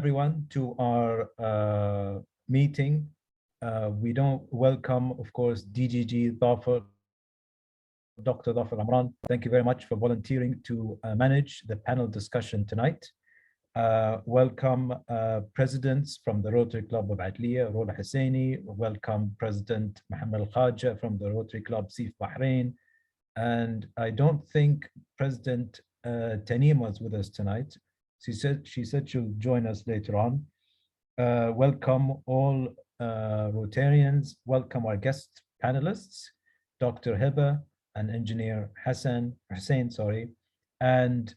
everyone to our meeting. We don't welcome, of course, DGG Dhafer, Dr. Dhafer Alumran. Thank you very much for volunteering to manage the panel discussion tonight. Welcome presidents from the Rotary Club of Adliya, Rola Hussaini. Welcome President Mohammed Al-Khaja from the Rotary Club Seef, Bahrain. And I don't think President Taneem was with us tonight. She said she'll join us later on. Welcome all Rotarians. Welcome our guest panelists, Dr. Hiba and Engineer Hussain, and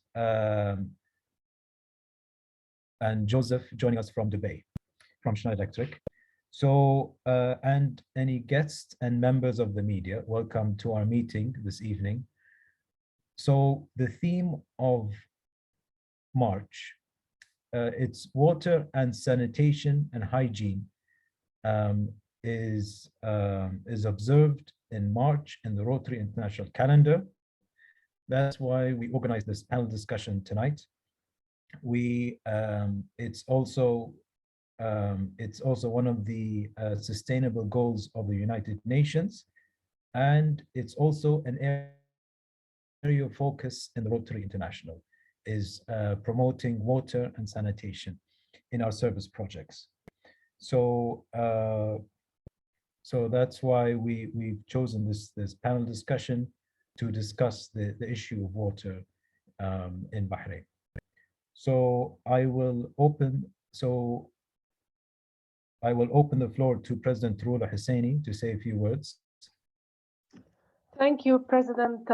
Joseph joining us from Dubai, from Schneider Electric. So, and any guests and members of the media, welcome to our meeting this evening. So the theme of March, it's water and sanitation and hygiene is observed in March in the Rotary International calendar. That's why we organized this panel discussion tonight. It's also one of the sustainable goals of the United Nations, and it's also an area of focus in the Rotary International, is promoting water and sanitation in our service projects. So that's why we've chosen this panel discussion to discuss the issue of water in Bahrain. So I will open the floor to President Rola Hussaini to say a few words. Thank you, President.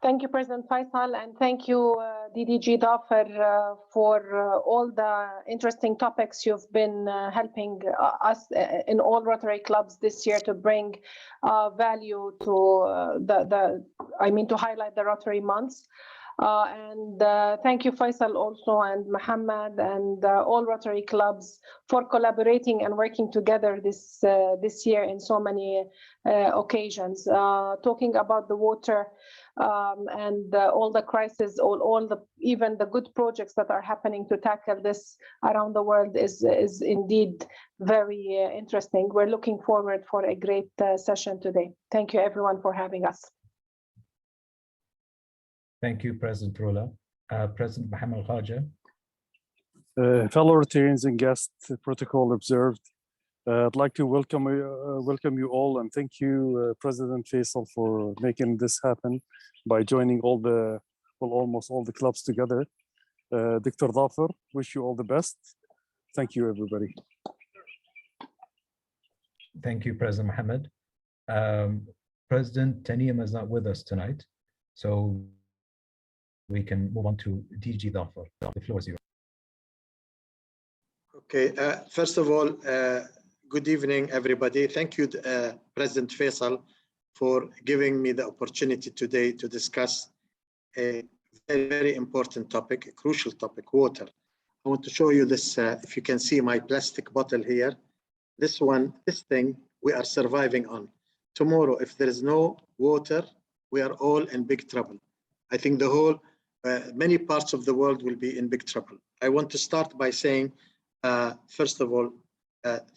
Thank you, President Faisal, and thank you, DDG Dhafer, for all the interesting topics you've been helping us in all Rotary clubs this year to bring value to to highlight the Rotary months. And thank you, Faisal, also, and Mohammed, and all Rotary clubs for collaborating and working together this year in so many occasions. Talking about the water and all the crises, even the good projects that are happening to tackle this around the world is indeed very interesting. We're looking forward for a great session today. Thank you, everyone, for having us. Thank you, President Rola. President Mohammed Al-Khaja. Fellow Rotarians and guests, protocol observed. I'd like to welcome you all, and thank you, President Faisal, for making this happen by joining almost all the clubs together. Dr. Dhafer, wish you all the best. Thank you, everybody. Thank you, President Mohammed. President Taneem is not with us tonight, so we can move on to DG Dhafer. The floor is yours. Okay, first of all, good evening, everybody. Thank you, President Faisal, for giving me the opportunity today to discuss a very, very important topic, a crucial topic, water. I want to show you this, if you can see my plastic bottle here. This thing, we are surviving on. Tomorrow, if there is no water, we are all in big trouble. I think the whole, many parts of the world will be in big trouble. I want to start by saying, first of all,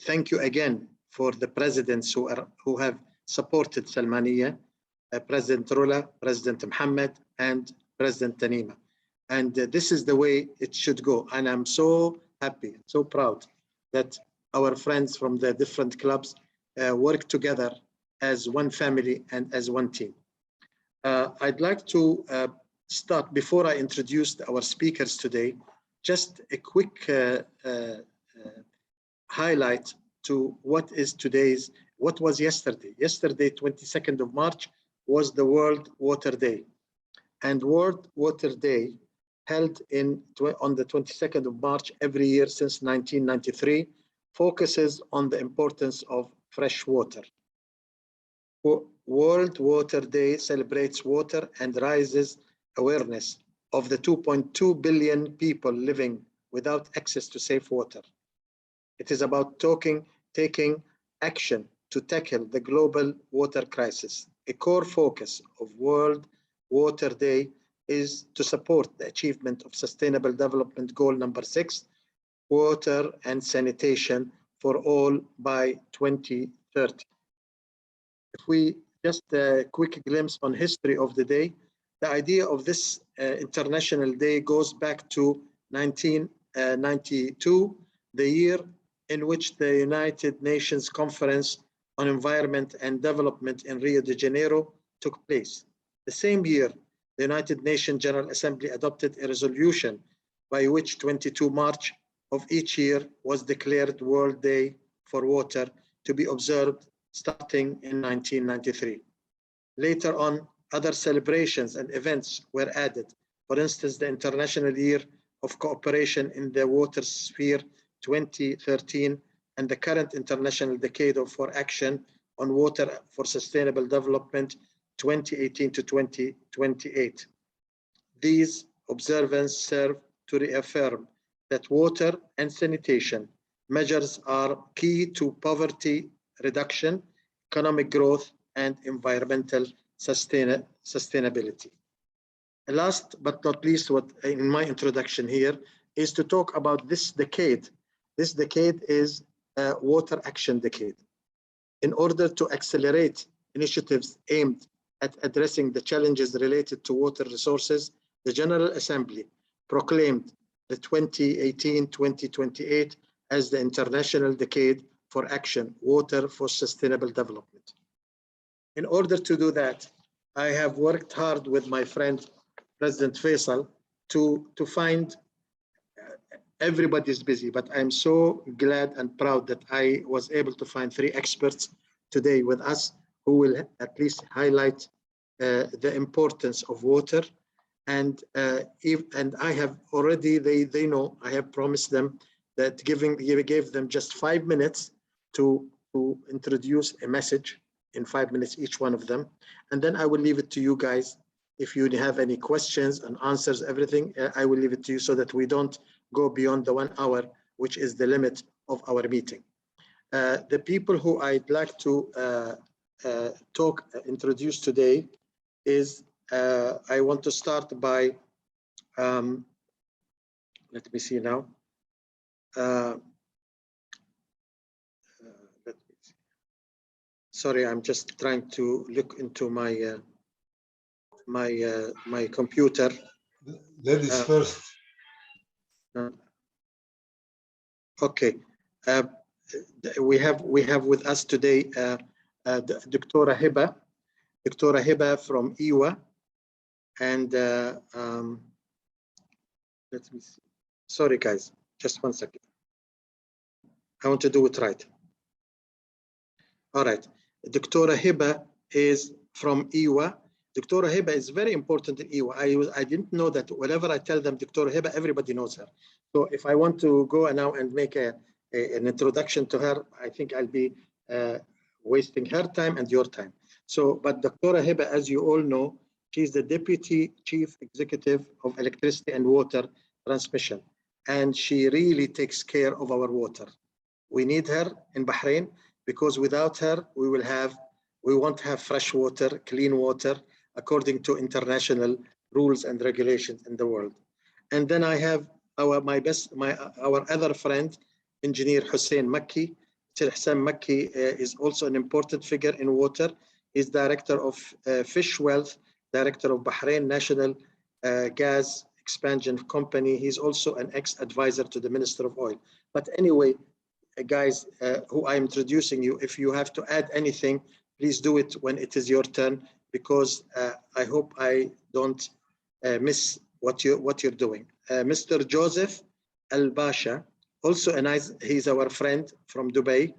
thank you again for the presidents who have supported Salmaniya, President Rola, President Mohammed, and President Taneema. And this is the way it should go. And I'm so happy, so proud that our friends from the different clubs work together as one family and as one team. I'd like to start, before I introduce our speakers today, just a quick highlight to what was yesterday. Yesterday, 22nd of March, was the World Water Day. And World Water Day, held on the 22nd of March every year since 1993, focuses on the importance of fresh water. World Water Day celebrates water and raises awareness of the 2.2 billion people living without access to safe water. It is about taking action to tackle the global water crisis. A core focus of World Water Day is to support the achievement of Sustainable Development Goal number 6, water, and sanitation for all by 2030. If we just a quick glimpse on history of the day, the idea of this International Day goes back to 1992, the year in which the United Nations Conference on Environment and Development in Rio de Janeiro took place. The same year, the United Nations General Assembly adopted a resolution by which 22 March of each year was declared World Day for Water to be observed starting in 1993. Later on, other celebrations and events were added. For instance, the International Year of Cooperation in the Water Sphere 2013 and the current International Decade for Action on Water for Sustainable Development 2018 to 2028. These observances serve to reaffirm that water and sanitation measures are key to poverty reduction, economic growth, and environmental sustainability. And last but not least, what in my introduction here is to talk about this decade. This decade is a Water Action Decade. In order to accelerate initiatives aimed at addressing the challenges related to water resources, the General Assembly proclaimed the 2018-2028 as the International Decade for Action, Water for Sustainable Development. In order to do that, I have worked hard with my friend, President Faisal, to find, everybody's busy, but I'm so glad and proud that I was able to find 3 experts today with us who will at least highlight the importance of water. And I have already, they know, I have promised them that gave them just 5 minutes to introduce a message in 5 minutes, each one of them. And then I will leave it to you guys. If you have any questions and answers, everything, I will leave it to you so that we don't go beyond the 1 hour, which is the limit of our meeting. The people who I'd like to introduce today is, I want to start by, let me see now. Sorry, I'm just trying to look into my my computer. Ladies first. Okay, we have with us today Dr. Hiba from IWA, and let me see. Sorry, guys, just 1 second. I want to do it right. All right, Dr. Hiba is from IWA. Dr. Hiba is very important in IWA. I didn't know that whenever I tell them Dr. Hiba, everybody knows her. So if I want to go now and make an introduction to her, I think I'll be wasting her time and your time. So, but Dr. Hiba, as you all know, she's the Deputy Chief Executive of Electricity and Water Transmission, and she really takes care of our water. We need her in Bahrain because without her, we won't have fresh water, clean water, according to international rules and regulations in the world. And then I have our other friend, Engineer Hussain Makki. Hussain Makki is also an important figure in water. He's Director of Fish Wealth, Director of Bahrain National Gas Expansion Company. He's also an ex-advisor to the Minister of Oil. But anyway, guys, who I'm introducing you, if you have to add anything, please do it when it is your turn, because I hope I don't miss what you're doing. Mr. Joseph El-Basha, also he's our friend from Dubai,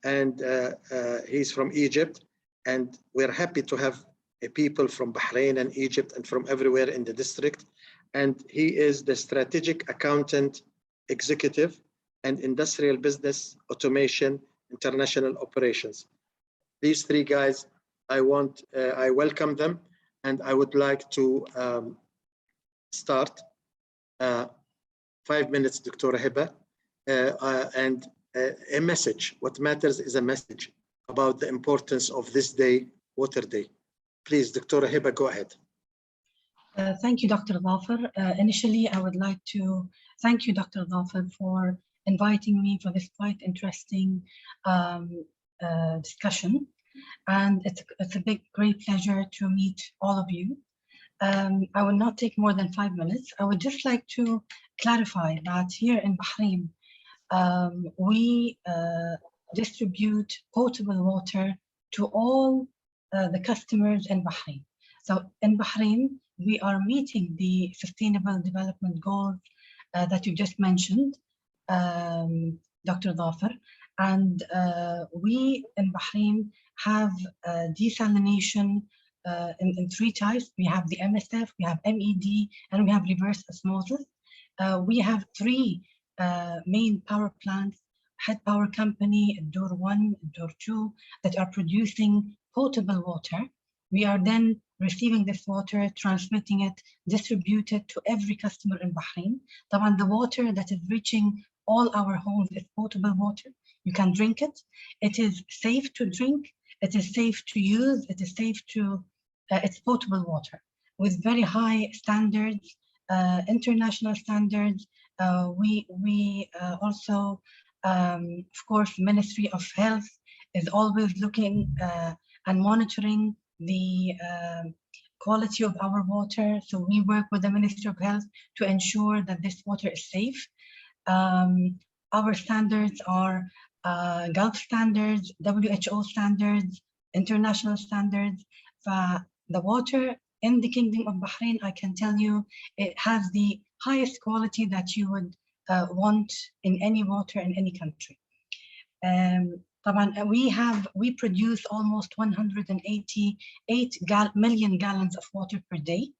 and he's from Egypt, and we're happy to have people from Bahrain and Egypt and from everywhere in the district. And he is the Strategic Accountant Executive and Industrial Business Automation International Operations. These 3 guys, I welcome them, and I would like to start 5 minutes, Dr. Hiba, and a message. What matters is a message about the importance of this day, Water Day. Please, Dr. Hiba, go ahead. Thank you, Dr. Dhafer. Initially, I would like to thank you, Dr. Dhafer, for inviting me for this quite interesting discussion. And it's a great pleasure to meet all of you. I will not take more than 5 minutes. I would just like to clarify that here in Bahrain, we distribute potable water to all the customers in Bahrain. So in Bahrain, we are meeting the Sustainable Development Goals that you just mentioned, Dr. Dhafer. And we in Bahrain have desalination in 3 types. We have the MSF, we have MED, and we have reverse osmosis. We have 3 main power plants, head power company, Door 1, Door 2, that are producing potable water. We are then receiving this water, transmitting it, distribute it to every customer in Bahrain. The water that is reaching all our homes is potable water. You can drink it. It is safe to drink. It is safe to use. It is safe to, it's potable water with very high standards, international standards. We also, of course, Ministry of Health is always looking and monitoring the quality of our water. So we work with the Ministry of Health to ensure that this water is safe. Our standards are Gulf standards, WHO standards, international standards. The water in the Kingdom of Bahrain, I can tell you, it has the highest quality that you would want in any water in any country. We produce almost 188 million gallons of water per day.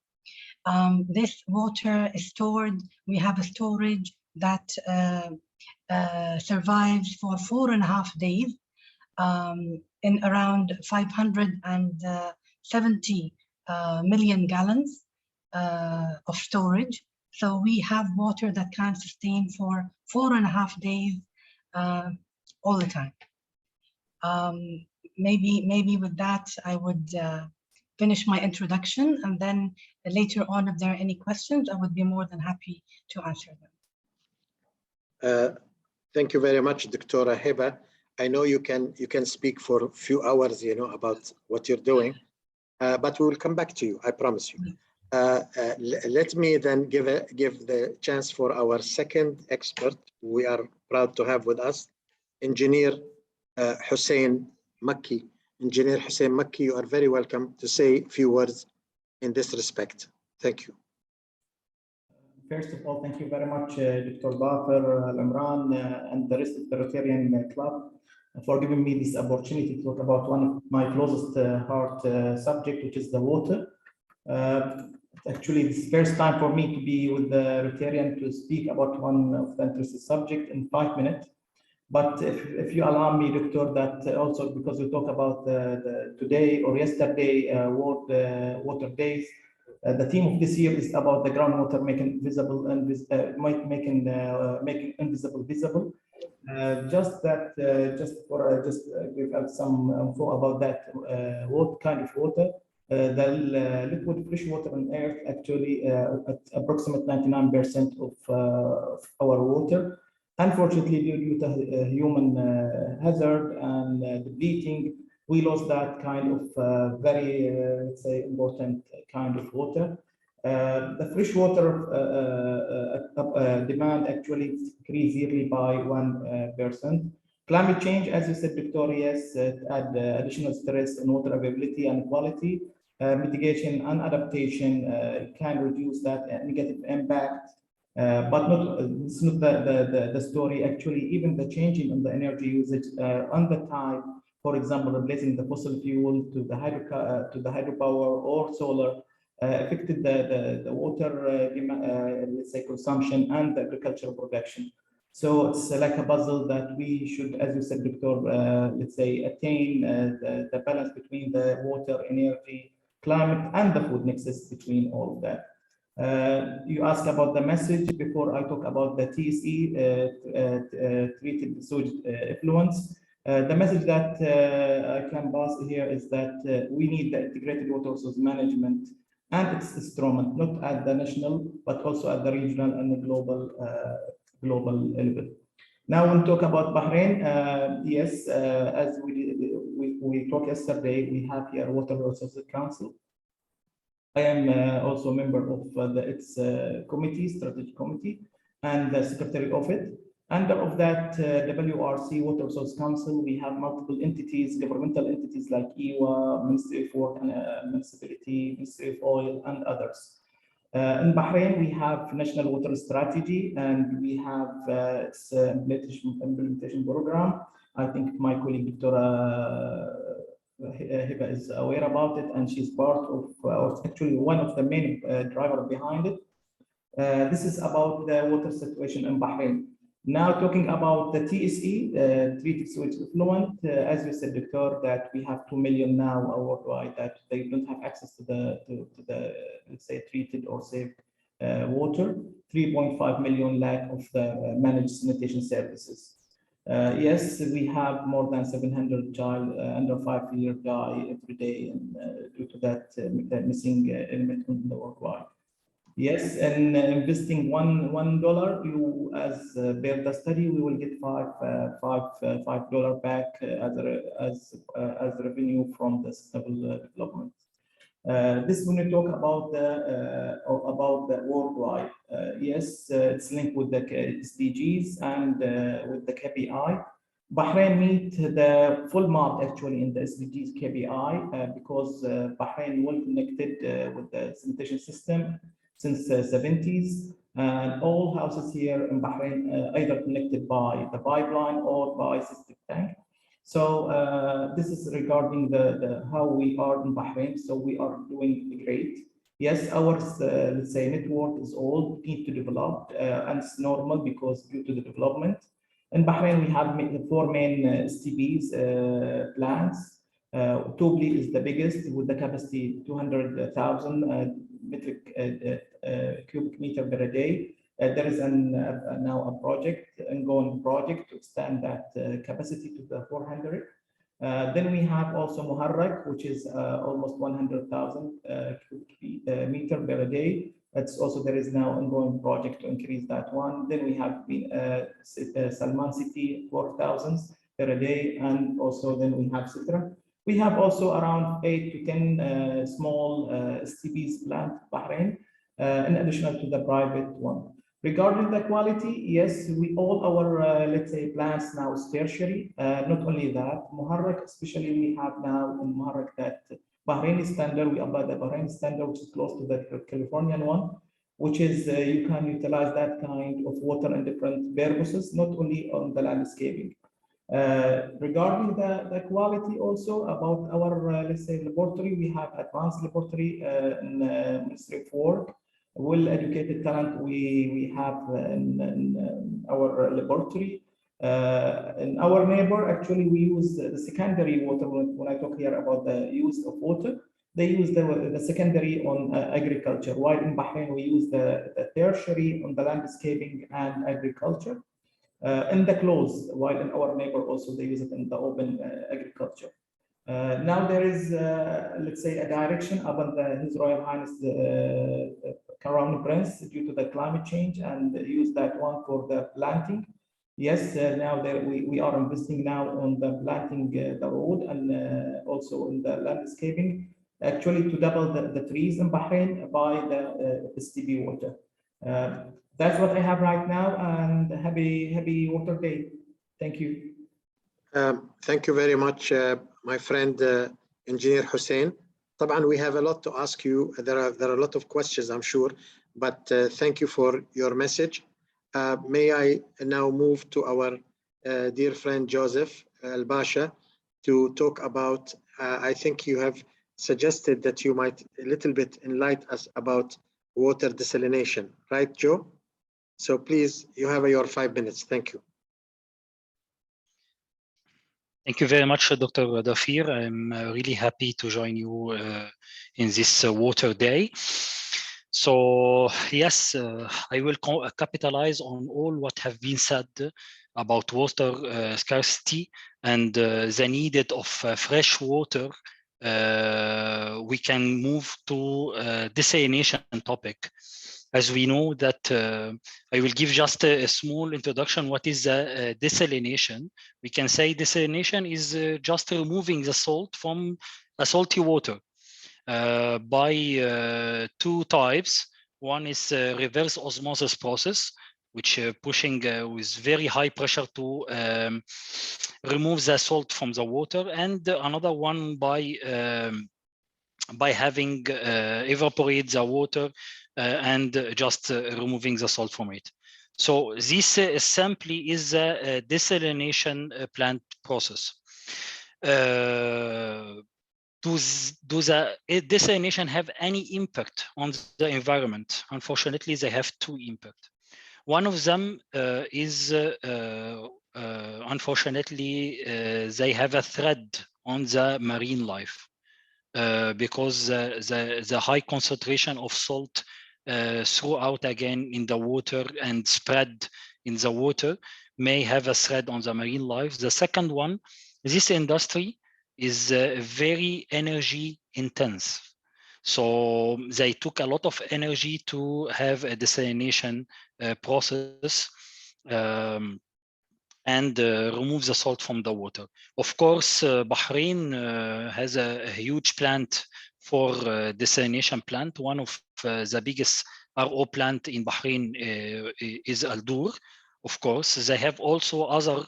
This water is stored. We have a storage that survives for 4.5 days in around 570 million gallons of storage. So we have water that can sustain for 4.5 days all the time. Maybe with that, I would finish my introduction, and then later on, if there are any questions, I would be more than happy to answer them. Thank you very much, Dr. Hiba. I know you can speak for a few hours, about what you're doing, but we will come back to you, I promise you. Let me then give the chance for our second expert. We are proud to have with us Engineer Hussain Makki. Engineer Hussain Makki, you are very welcome to say a few words in this respect. Thank you. First of all, thank you very much, Dr. Dhafer Alumran and the rest of the Rotarian Club for giving me this opportunity to talk about one of my closest heart subject, which is the water. Actually, it's the first time for me to be with the Rotarian to speak about one of the interesting subject in 5 minutes. But if you allow me, Doctor, that also because we talk about the today or yesterday World Water Days, the theme of this year is about the groundwater making visible and making invisible visible. Just give out some info about that. What kind of water? The liquid fresh water on Earth actually at approximately 99% of our water. Unfortunately, due to human hazard and depleting, we lost that kind of very, let's say, important kind of water. The fresh water demand actually increased yearly by 1%. Climate change, as you said, Dr. Yes, add additional stress on water availability and quality. Mitigation and adaptation can reduce that negative impact. But it's not the story. Actually, even the changing in the energy usage on the type, for example, replacing the fossil fuel to the hydropower or solar, affected the water let's say consumption and the agricultural production. So it's like a puzzle that we should, as you said, Doctor, let's say attain the balance between the water, energy, climate, and the food nexus between all of that. You asked about the message before I talk about the TSE, treated sewage effluents. The message that I can pass here is that we need the integrated water resource management and its instrument, not at the national, but also at the regional and the global level. Now, when we talk about Bahrain, yes, as we talked yesterday, we have here Water Resources Council. I am also a member of its committee, strategic committee, and the secretary of it. Under of that WRC, Water Resources Council, we have multiple entities, governmental entities like EWA, Ministry of Works and Municipality, Ministry of Oil, and others. In Bahrain, we have National Water Strategy, and we have its implementation program. I think my colleague, Dr. Hiba is aware about it, and she's part of, or actually one of the main driver behind it. This is about the water situation in Bahrain. Now talking about the TSE, treated sewage effluent, as you said, Doctor, that we have 2 million now worldwide that they don't have access to the let's say treated or safe water. 3.5 million lack of the managed sanitation services. Yes, we have more than 700 child under 5 years die every day due to that missing element in the worldwide. Yes, and investing $1, you as per the study, we will get $5 back as revenue from the sustainable development. This when we talk about the worldwide. Yes, it's linked with the SDGs and with the KPI. Bahrain meet the full mark actually in the SDGs KPI because Bahrain well connected with the sanitation system since the 70s, and all houses here in Bahrain either connected by the pipeline or by septic tank. So this is regarding the how we are in Bahrain. So we are doing great. Yes, our let's say network is old, need to develop, and it's normal because due to the development. In Bahrain, we have the 4 main STBs plants. Tobli is the biggest with the capacity 200,000 metric cubic meter per day. There is now a project, ongoing project to extend that capacity to the 400. Then we have also Muharrak, which is almost 100,000 cubic meter per day. That's also there is now ongoing project to increase that one. Then we have Salman City 4,000 per day, and also then we have Sitra. We have also around 8 to 10 small STBs plant Bahrain, in addition to the private one. Regarding the quality, yes, we all our let's say plants now is tertiary. Not only that, Muharrak, especially we have now in Muharrak that Bahraini standard. We apply the Bahraini standard, which is close to the Californian one, which is you can utilize that kind of water in different purposes, not only on the landscaping. Regarding the quality also about our let's say laboratory, we have advanced laboratory in Ministry of Works. Well-educated talent we have in our laboratory. In our neighbor, actually, we use the secondary water. When I talk here about the use of water, they use the secondary on agriculture, while in Bahrain, we use the tertiary on the landscaping and agriculture. In the close, while in our neighbor also, they use it in the open agriculture. Now there is, let's say, a direction upon His Royal Highness Crown Prince due to the climate change, and use that one for the planting. Yes, now there we are investing now on the planting the road and also in the landscaping, actually to double the trees in Bahrain by the STB water. That's what I have right now, and happy Water Day. Thank you. Thank you very much, my friend, Engineer Hussain. طبعا we have a lot to ask you. There are a lot of questions, I'm sure, but thank you for your message. May I now move to our dear friend Joseph El-Basha to talk about, I think you have suggested that you might a little bit enlighten us about water desalination, right, Joe? So please, you have your 5 minutes. Thank you. Thank you very much, Dr. Dhafer. I'm really happy to join you in this Water Day. So yes, I will capitalize on all what have been said about water scarcity and the need of fresh water. We can move to desalination topic. as we know that I will give just a small introduction. What is desalination? We can say desalination is just removing the salt from a salty water by two types. One is reverse osmosis process, which pushing with very high pressure to remove the salt from the water, and another one by having evaporate the water and just removing the salt from it. So this simply is a desalination plant process. Does the desalination have any impact on the environment? Unfortunately, they have two impacts. One of them is, unfortunately, they have a threat on the marine life because the high concentration of salt throughout again in the water and spread in the water may have a threat on the marine life. The second one, this industry is very energy intense. So they took a lot of energy to have a desalination process and remove the salt from the water. Of course, Bahrain has a huge plant for desalination plant. One of the biggest RO plant in Bahrain is Al-Dur. Of course, they have also other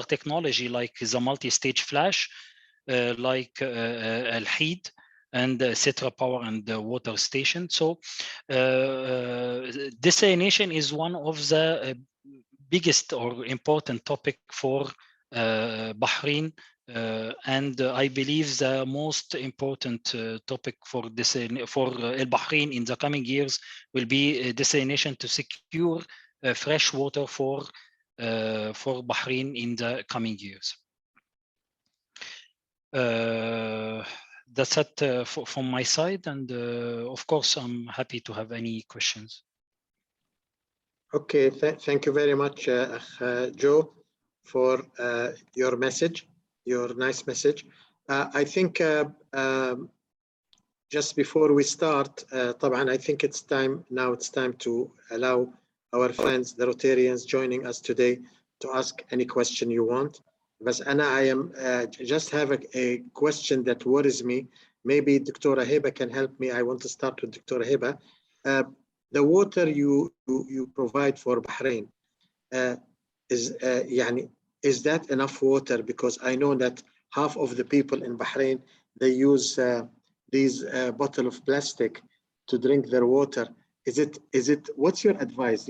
technology like the multi-stage flash, like Al-Heed and Cetra Power and the water station. So desalination is one of the biggest or important topic for Bahrain, and I believe the most important topic for Bahrain in the coming years will be desalination to secure fresh water for Bahrain in the coming years. That's it from my side, and of course I'm happy to have any questions. Okay, thank you very much, Joe, for your message, your nice message. I think just before we start, I think it's time to allow our friends, the Rotarians joining us today, to ask any question you want. But Anna, I am just have a question that worries me. Maybe Dr. Hiba can help me. I want to start with Dr. Hiba. The water you provide for Bahrain, is that enough water? Because I know that half of the people in Bahrain, they use these bottle of plastic to drink their water. Is it? What's your advice?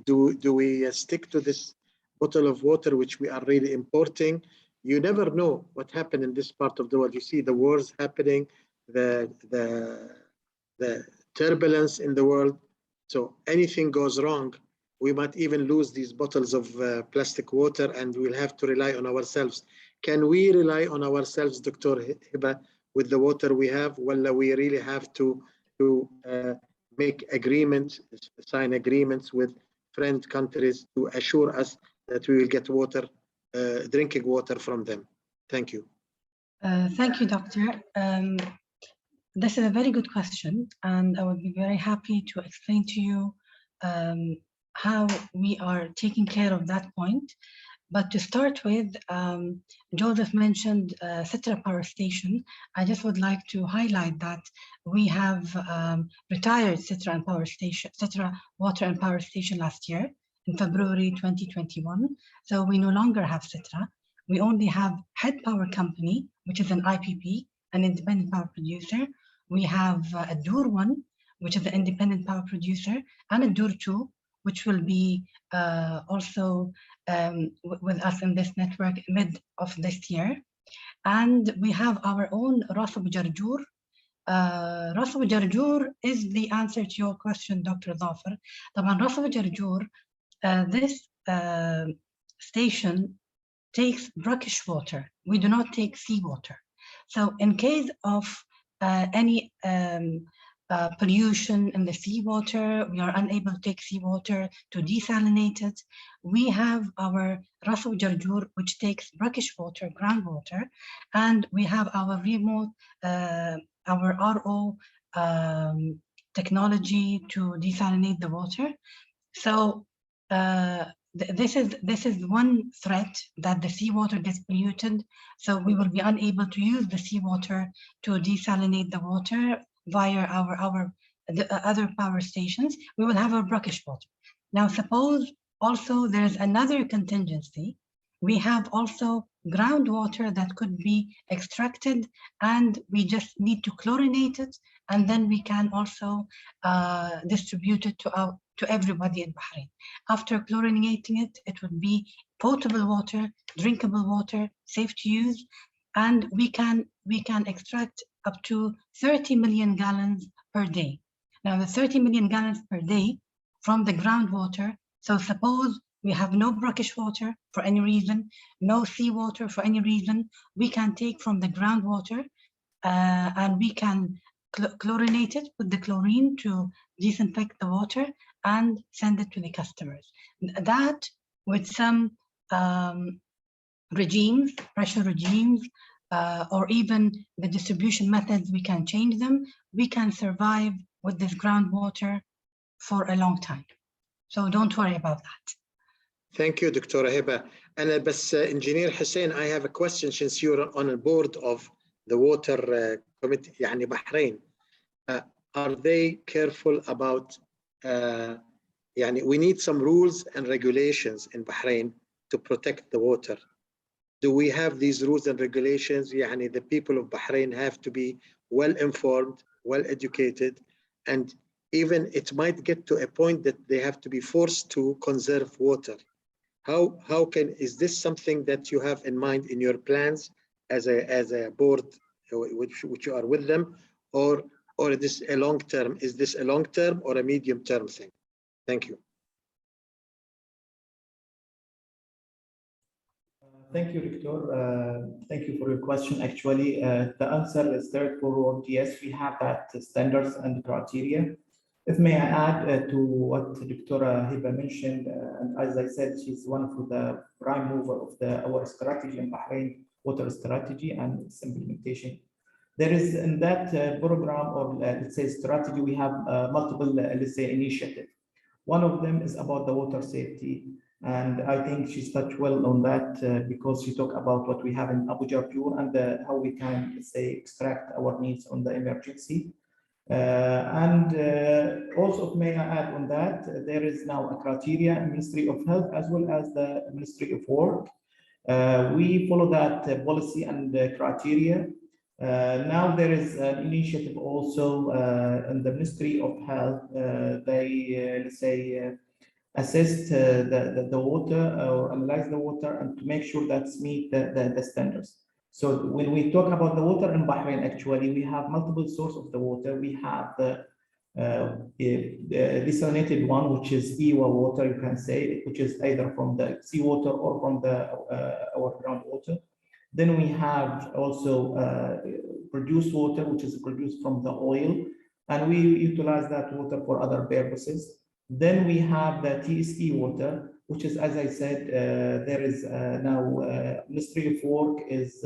Do we stick to this bottle of water which we are really importing? You never know what happened in this part of the world. You see the wars happening, the turbulence in the world. So anything goes wrong, we might even lose these bottles of plastic water, and we'll have to rely on ourselves. Can we rely on ourselves, Dr. Hiba, with the water we have? Well, we really have to make agreements, sign agreements with friend countries to assure us that we will get water, drinking water from them. Thank you. Thank you, Doctor. This is a very good question, and I would be very happy to explain to you how we are taking care of that point. But to start with, Joseph mentioned Cetra Power Station. I just would like to highlight that we have retired Cetra Water and Power Station last year in February 2021. So we no longer have Cetra. We only have Head Power Company, which is an IPP, an independent power producer. We have a Dur 1, which is an independent power producer, and a Dur 2, which will be also with us in this network mid of this year. And we have our own Ras Abu Jarjur. Ras Abu Jarjur is the answer to your question, Dr. Dhafer. Ras Abu Jarjur, this station takes brackish water. We do not take seawater. So in case of any pollution in the seawater, we are unable to take seawater to desalinate it. We have our Ras Abu Jarjur, which takes brackish water, groundwater, and we have our remote, our RO technology to desalinate the water. So this is one threat, that the seawater gets polluted. So we will be unable to use the seawater to desalinate the water via the other power stations. We will have our brackish water. Now, suppose also there's another contingency. We have also groundwater that could be extracted, and we just need to chlorinate it, and then we can also distribute it to everybody in Bahrain. After chlorinating it, it would be potable water, drinkable water, safe to use, and we can extract up to 30 million gallons per day. Now, the 30 million gallons per day from the groundwater. So suppose we have no brackish water for any reason, no seawater for any reason, we can take from the groundwater and we can chlorinate it with the chlorine to disinfect the water and send it to the customers. That, with some regimes, pressure regimes, or even the distribution methods, we can change them. We can survive with this groundwater for a long time. So don't worry about that. Thank you, Dr. Hiba. And Engineer Hussain, I have a question, since you're on the board of the water committee, يعني Bahrain. Are they careful about, we need some rules and regulations in Bahrain to protect the water. Do we have these rules and regulations? The people of Bahrain have to be well informed, well educated, and even it might get to a point that they have to be forced to conserve water. Is this something that you have in mind in your plans as a board, which you are with them, or is this a long term? Is this a long term or a medium term thing? Thank you. Thank you, Doctor. Thank you for your question. Actually, the answer is straightforward. Yes, we have that standards and criteria. If may I add to what Dr. Hiba mentioned, and as I said, she's one of the prime mover of our strategy in Bahrain, water strategy and its implementation. There is in that program, or let's say strategy, we have multiple, let's say, initiatives. One of them is about the water safety. And I think she's touched well on that because she talked about what we have in Abu Jarjur and how we can, let's say, extract our needs on the emergency. Also, may I add on that, there is now a criteria in Ministry of Health as well as the Ministry of Work. We follow that policy and criteria. Now there is an initiative also in the Ministry of Health. They, let's say, assess the water or analyze the water and to make sure that's meet the standards. So when we talk about the water in Bahrain, actually, we have multiple sources of the water. We have the desalinated one, which is EWA water, you can say, which is either from the seawater or from our groundwater. Then we have also produced water, which is produced from the oil, and we utilize that water for other purposes. Then we have the TSE water, which is, as I said, there is now Ministry of Work is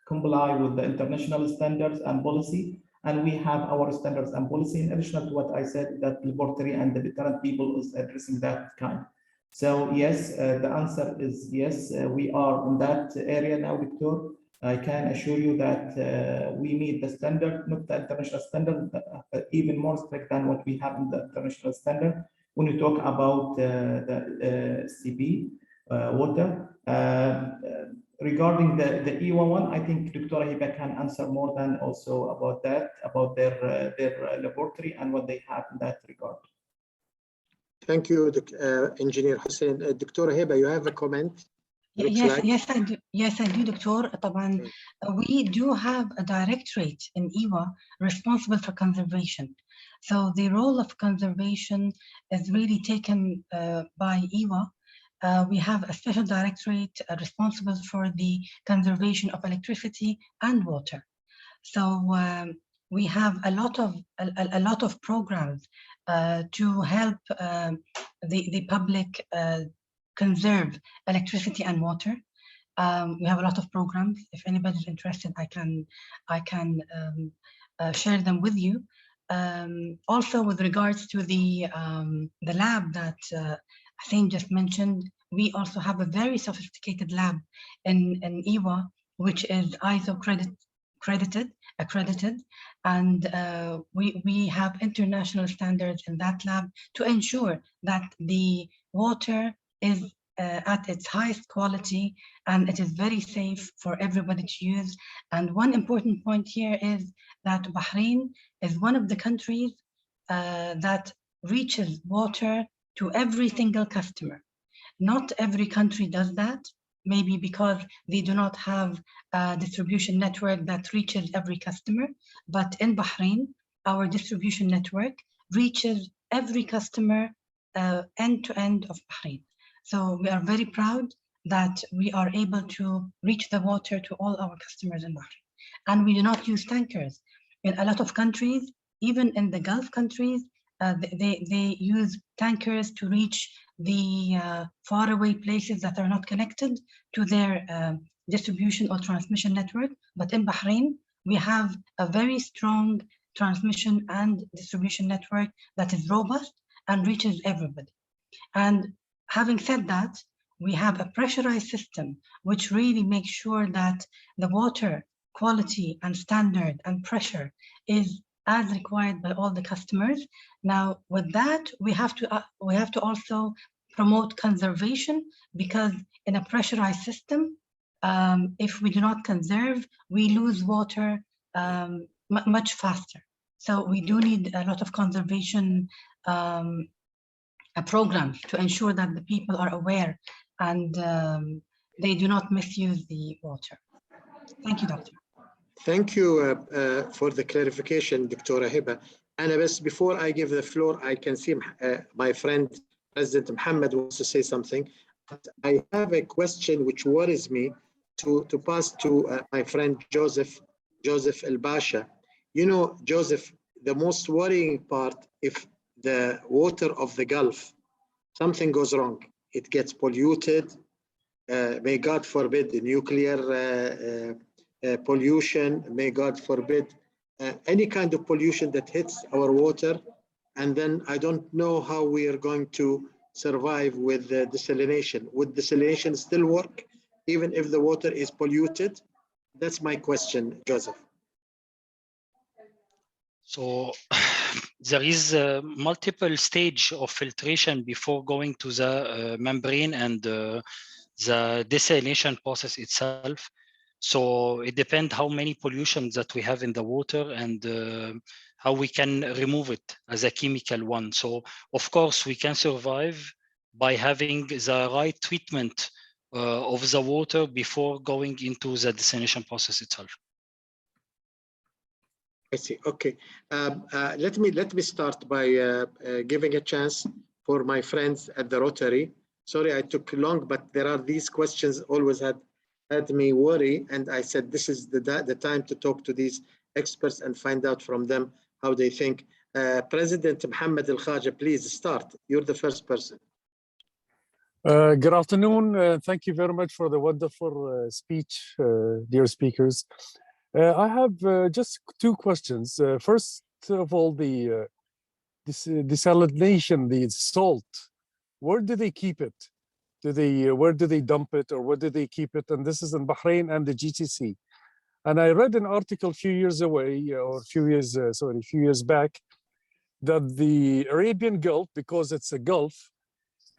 comply with the international standards and policy, and we have our standards and policy in addition to what I said, that laboratory and the current people is addressing that kind. So yes, the answer is yes, we are in that area now, Victor. I can assure you that we meet the standard, not the international standard, even more strict than what we have in the international standard. When you talk about the CB water, regarding the EWA one, I think Dr. Hiba can answer more than also about that, about their laboratory and what they have in that regard. Thank you, Engineer Hussain. Dr. Hiba, you have a comment? Yes, I do. Yes, I do, Doctor. We do have a directorate in EWA responsible for conservation. So the role of conservation is really taken by EWA. We have a special directorate responsible for the conservation of electricity and water. So we have a lot of programs to help the public conserve electricity and water. We have a lot of programs. If anybody's interested, I can share them with you. Also, with regards to the lab that Hussain just mentioned, we also have a very sophisticated lab in IWA, which is ISO accredited, and we have international standards in that lab to ensure that the water is at its highest quality and it is very safe for everybody to use. And one important point here is that Bahrain is one of the countries that reaches water to every single customer. Not every country does that, maybe because they do not have a distribution network that reaches every customer. But in Bahrain, our distribution network reaches every customer end to end of Bahrain. So we are very proud that we are able to reach the water to all our customers in Bahrain. And we do not use tankers. In a lot of countries, even in the Gulf countries, they use tankers to reach the faraway places that are not connected to their distribution or transmission network. But in Bahrain, we have a very strong transmission and distribution network that is robust and reaches everybody. And having said that, we have a pressurized system which really makes sure that the water quality and standard and pressure is as required by all the customers. Now, with that, we have to also promote conservation, because in a pressurized system, if we do not conserve, we lose water much faster. So we do need a lot of conservation programs to ensure that the people are aware and they do not misuse the water. Thank you, Doctor. Thank you for the clarification, Dr. Hiba. And before I give the floor, I can see my friend, President Mohammed, wants to say something. But I have a question which worries me to pass to my friend Joseph El-Basha. You know, Joseph, the most worrying part, if the water of the Gulf, something goes wrong, it gets polluted, may God forbid the nuclear pollution, may God forbid any kind of pollution that hits our water, and then I don't know how we are going to survive with desalination. Would desalination still work even if the water is polluted? That's my question, Joseph. So there is a multiple stage of filtration before going to the membrane and the desalination process itself. So it depends how many pollutions that we have in the water and how we can remove it as a chemical one. So of course we can survive by having the right treatment of the water before going into the desalination process itself. I see. Okay. Let me start by giving a chance for my friends at the Rotary. Sorry I took long, but there are these questions always had me worry, and I said this is the time to talk to these experts and find out from them how they think. President Mohammed Al-Khaja, please start. You're the first person. Good afternoon. Thank you very much for the wonderful speech, dear speakers. I have just two questions. First of all, the desalination, the salt, where do they keep it? Where do they dump it, or where do they keep it? And this is in Bahrain and the GCC. And I read an article a few years back, that the Arabian Gulf, because it's a Gulf,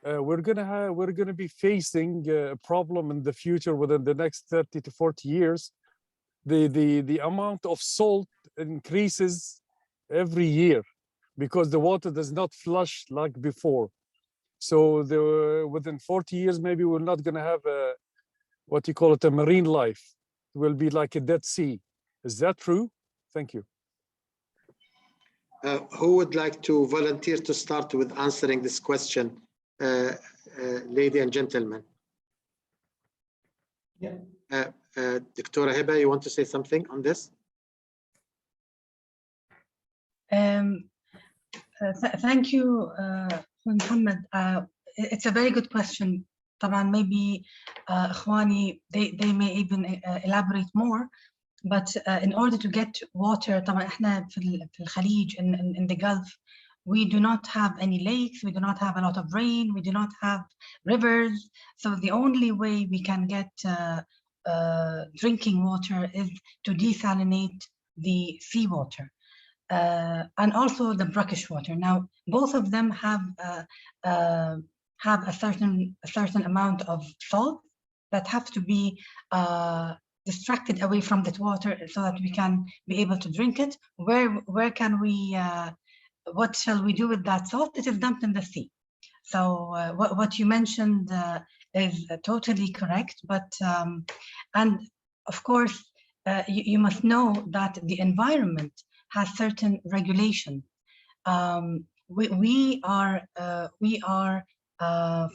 we're gonna be facing a problem in the future within the next 30 to 40 years. The amount of salt increases every year because the water does not flush like before. So within 40 years, maybe we're not going to have what you call it, a marine life. It will be like a Dead Sea. Is that true? Thank you. Who would like to volunteer to start with answering this question, lady and gentlemen? Yeah. Dr. Hiba, you want to say something on this? Thank you, Mohammed. It's a very good question. Maybe Ikhwani, they may even elaborate more. but in order to get water, طبعا احنا في الخليج in the Gulf, we do not have any lakes, we do not have a lot of rain, we do not have rivers. So the only way we can get drinking water is to desalinate the seawater. And also the brackish water. Now, both of them have a certain amount of salt that have to be distracted away from that water so that we can be able to drink it. Where can we? What shall we do with that salt? It is dumped in the sea. So what you mentioned is totally correct. But and of course, you must know that the environment has certain regulation. We are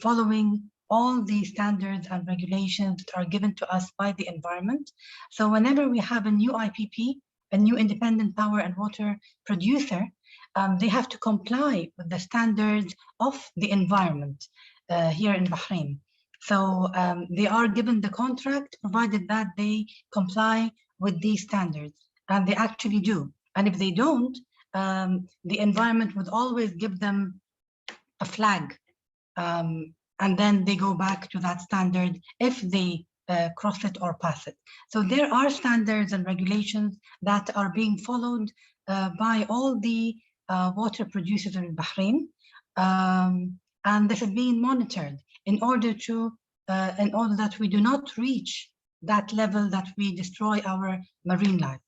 following all the standards and regulations that are given to us by the environment. So whenever we have a new IPP, a new independent power and water producer, they have to comply with the standards of the environment here in Bahrain. So they are given the contract provided that they comply with these standards, and they actually do. And if they don't, the environment would always give them a flag, and then they go back to that standard if they cross it or pass it. So there are standards and regulations that are being followed by all the water producers in Bahrain, and this is being monitored in order that we do not reach that level that we destroy our marine life.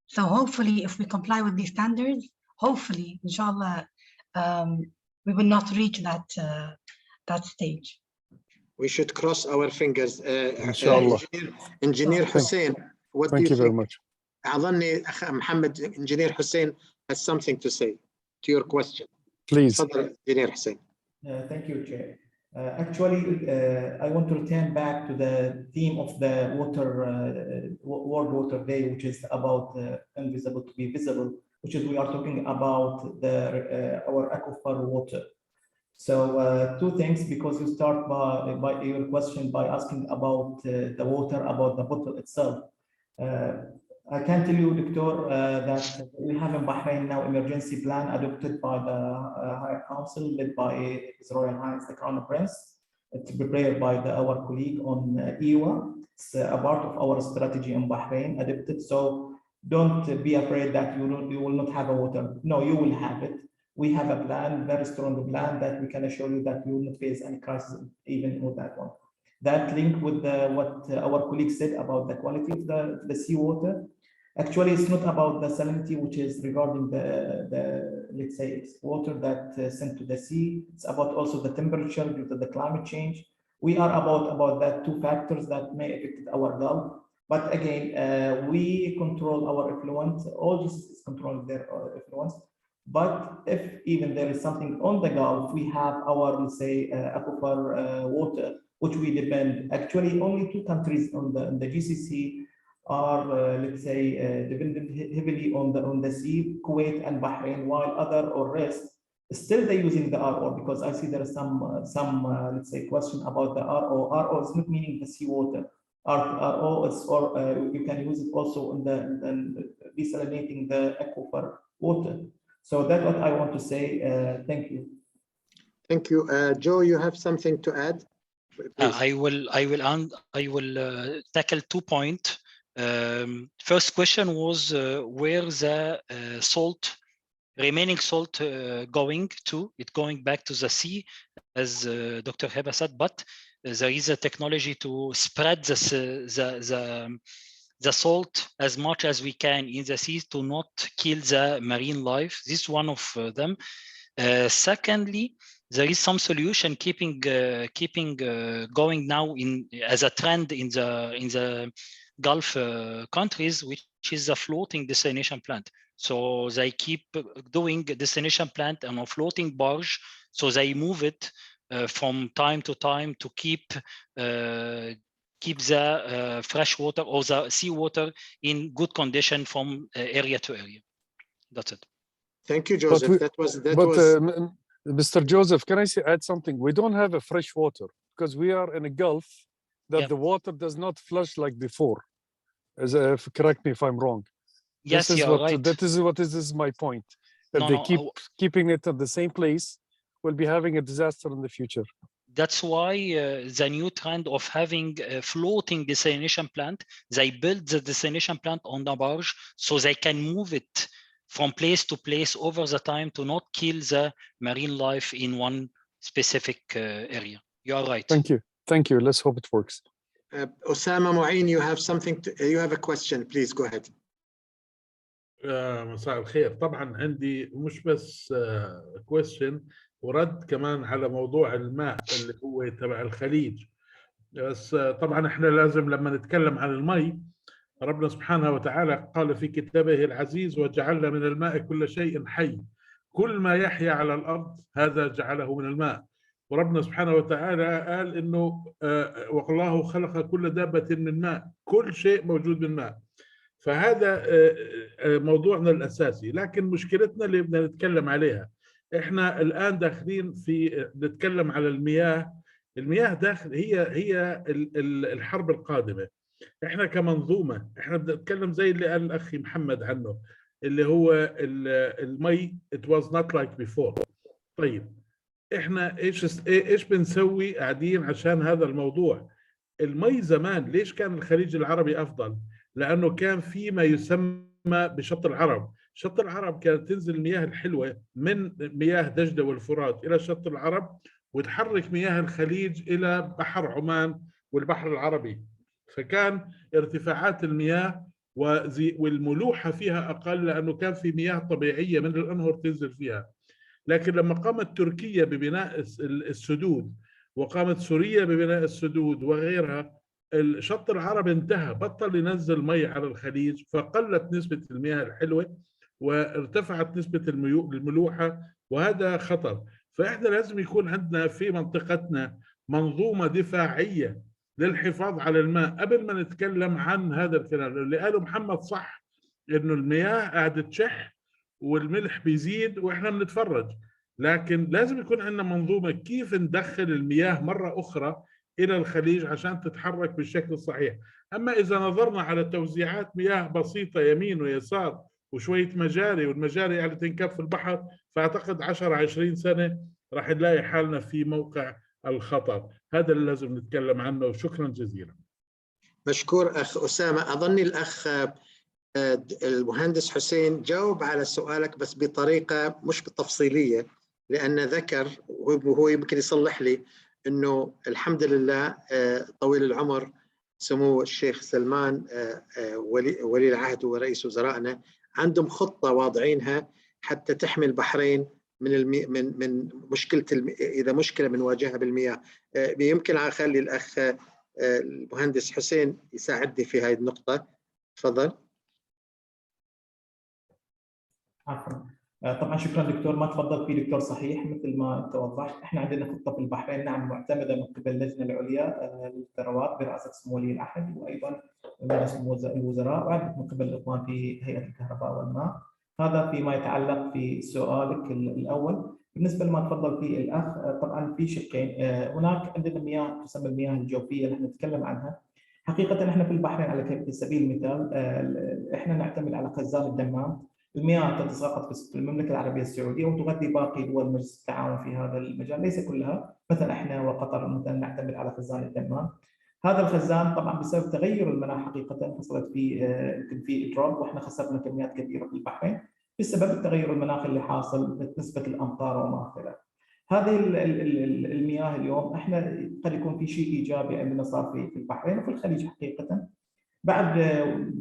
So hopefully, if we comply with these standards, hopefully, inshallah, we will not reach that stage. We should cross our fingers. Inshallah. Engineer Hussain, what do you think? Thank you very much. أظني Mohammed, Engineer Hussain has something to say to your question. Please. Engineer Hussain. Thank you, Chair. Actually, I want to return back to the theme of the World Water Day, which is about invisible to be visible, which is we are talking about our aquifer water. So two things, because you start by your question by asking about the water, about the bottle itself. I can tell you, Doctor, that we have in Bahrain now emergency plan adopted by the High Council, led by His Royal Highness the Crown Prince. It's prepared by our colleague on EWA. It's a part of our strategy in Bahrain, adopted. So don't be afraid that you will not have a water. No, you will have it. We have a plan, very strong plan, that we can assure you that you will not face any crisis even with that one. That link with what our colleague said about the quality of the seawater. Actually, it's not about the salinity, which is regarding the let's say, it's water that sent to the sea. It's about also the temperature due to the climate change. We are about that two factors that may affect our Gulf. But again, we control our effluent. All this is controlling their effluents. But if even there is something on the Gulf, we have our, let's say, aquifer water, which we depend. Actually, only two countries on the GCC are, let's say, dependent heavily on the sea, Kuwait and Bahrain, while other or rest still they're using the RO, because I see there is some let's say question about the RO. RO is not meaning the seawater. RO is, or you can use it also in the desalinating the aquifer water. So that's what I want to say. Thank you. Thank you. Joe, you have something to add? I will tackle 2 points. First question was where the remaining salt going to? It's going back to the sea, as Dr. Hiba said, but there is a technology to spread the salt as much as we can in the sea to not kill the marine life. This is one of them. Secondly, there is some solution keeping going now as a trend in the Gulf countries, which is a floating desalination plant. So they keep doing a desalination plant on a floating barge. So they move it from time to time to keep the fresh water or the seawater in good condition from area to area. That's it. Thank you, Joseph. Mr. Joseph, can I add something? We don't have a fresh water because we are in a Gulf that the water does not flush like before. Correct me if I'm wrong. Yes, you're right. This is my point. If No, they no, keep keeping it at the same place, we'll be having a disaster in the future. That's why the new trend of having a floating desalination plant, they build the desalination plant on the barge so they can move it from place to place over the time to not kill the marine life in one specific area. You are right. Thank you. Thank you. Let's hope it works. Osama Mu'in, you have something you have a question, please go ahead. مساء الخير. طبعا عندي مش بس question ورد كمان على موضوع الماء اللي هو تبع الخليج. بس طبعا احنا لازم لما نتكلم عن المي، ربنا سبحانه وتعالى قال في كتابه العزيز: وجعلنا من الماء كل شيء حي، كل ما يحيا على الأرض هذا جعله من الماء. وربنا سبحانه وتعالى قال إنه والله خلق كل دابة من ماء، كل شيء موجود من ماء. فهذا موضوعنا الأساسي. لكن مشكلتنا اللي بدنا نتكلم عليها، احنا الآن داخلين في نتكلم على المياه. المياه داخل هي الحرب القادمة. احنا كمنظومة احنا بدنا نتكلم زي اللي قال الأخي محمد عنه، اللي هو المي it was not like before. طيب احنا ايش بنسوي قاعدين عشان هذا الموضوع؟ المي زمان ليش كان الخليج العربي أفضل؟ لأنه كان في ما يسمى بشط العرب. شط العرب كانت تنزل المياه الحلوة من مياه دجلة والفرات إلى شط العرب، وتحرك مياه الخليج إلى بحر عمان والبحر العربي. فكان ارتفاعات المياه والملوحة فيها أقل، لأنه كان في مياه طبيعية من الأنهر تنزل فيها. لكن لما قامت تركيا ببناء السدود، وقامت سوريا ببناء السدود وغيرها، الشط العرب انتهى، بطل ينزل مي على الخليج، فقلت نسبة المياه الحلوة وارتفعت نسبة الملوحة، وهذا خطر. فإحنا لازم يكون عندنا في منطقتنا منظومة دفاعية للحفاظ على الماء قبل ما نتكلم عن هذا الكلام. اللي قاله محمد صح، إنه المياه قاعدة تشح والملح بيزيد وإحنا بنتفرج. لكن لازم يكون عندنا منظومة كيف ندخل المياه مرة أخرى إلى الخليج عشان تتحرك بالشكل الصحيح. أما إذا نظرنا على توزيعات مياه بسيطة يمين ويسار وشوية مجاري، والمجاري يعني تنكب في البحر، فأعتقد 10-20 سنة راح نلاقي حالنا في موقع الخطر. هذا اللي لازم نتكلم عنه، وشكرا جزيلا. مشكور أخ أسامة. أظني الأخ المهندس حسين جاوب على سؤالك بس بطريقة مش تفصيلية، لأن ذكر وهو يمكن يصلح لي أنه الحمد لله طويل العمر سمو الشيخ سلمان ولي العهد ورئيس وزرائنا عندهم خطة واضعينها حتى تحمي البحرين من مشكلة إذا مشكلة بنواجهها بالمياه. يمكن أخلي الأخ المهندس حسين يساعدني في هذه النقطة. تفضل. عفوا. طبعا شكرا دكتور. ما تفضل فيه دكتور صحيح مثل ما انت وضحت. احنا عندنا خطه في البحرين نعم معتمده من قبل اللجنه العليا للثروات برئاسه سمو ولي العهد، وايضا مجلس الوزراء، وعدت من قبل الاخوان في هيئه الكهرباء والماء. هذا فيما يتعلق في سؤالك الاول. بالنسبه لما تفضل فيه الاخ، طبعا في شقين. هناك عندنا مياه تسمى المياه الجوفيه اللي احنا نتكلم عنها. حقيقه احنا في البحرين على سبيل المثال احنا نعتمد على خزان الدمام. المياه تتساقط في المملكه العربيه السعوديه وتغذي باقي دول مجلس التعاون في هذا المجال، ليس كلها. مثلا احنا وقطر مثلا نعتمد على خزان الدمام. هذا الخزان طبعا بسبب تغير المناخ حقيقه حصلت فيه يمكن في دروب، واحنا خسرنا كميات كبيره في البحرين بسبب التغير المناخي اللي حاصل نسبه الامطار وما خلافه. هذه المياه اليوم احنا قد يكون في شيء ايجابي عندنا صار في البحرين وفي الخليج حقيقه. بعد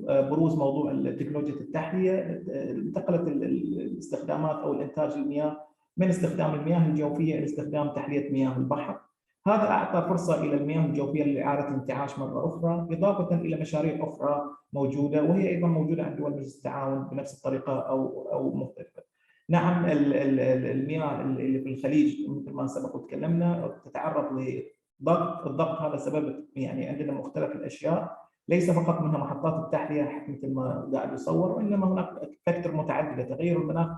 بروز موضوع تكنولوجيا التحليه انتقلت الاستخدامات او الانتاج المياه من استخدام المياه الجوفيه الى استخدام تحليه مياه البحر. هذا اعطى فرصه الى المياه الجوفيه لاعاده الانتعاش مره اخرى، اضافه الى مشاريع اخرى موجوده وهي ايضا موجوده عند دول مجلس التعاون بنفس الطريقه او مختلفه. نعم المياه اللي في الخليج مثل ما سبق وتكلمنا تتعرض لضغط، الضغط هذا سبب يعني عندنا مختلف الاشياء، ليس فقط منها محطات التحليه مثل ما قاعد يصور، وانما هناك فاكتور متعدده. تغير المناخ